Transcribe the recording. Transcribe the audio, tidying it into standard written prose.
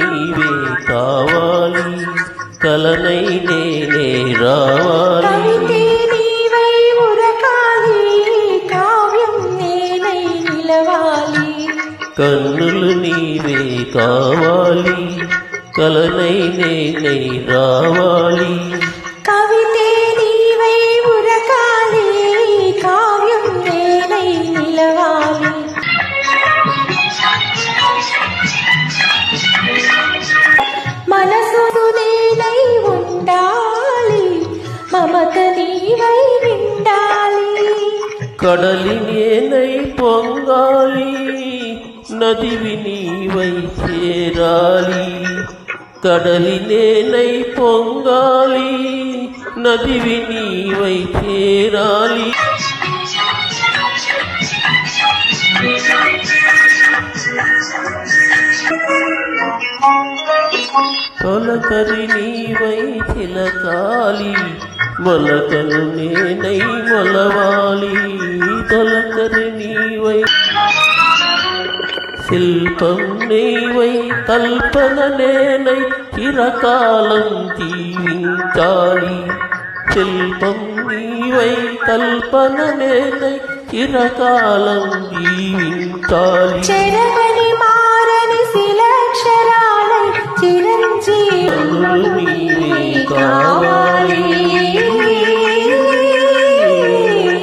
నీవే కావాలి కలనై నేనే రావాలి కవితే నీవై ఉరకాలి కావ్యం నేనై నిలవాలి కన్నులు నీవే కావాలి కలనై నేనై రావాలి కవితే నీవై ఉరకాలి కావ్యం నేనై నిలవాలి మనసు నేనై ఉండాలి మమత నీవై నిండాలి కడలి నేనై పొంగాలి నదివి నీవై చేరాలి కడలి నేనై పొంగాలి నదివి నీవై చేరాలి తొలకరి నీవై చిలకాలి మొలకలు నేనై మొలవాలి తొలకరి నీవై శిల్పం నీవై కల్పన నేనై చిరకాలం జీవించాలి శిల్పం నీవై కల్పన నేనై చిరకాలం జీవించాలి చెరగని మా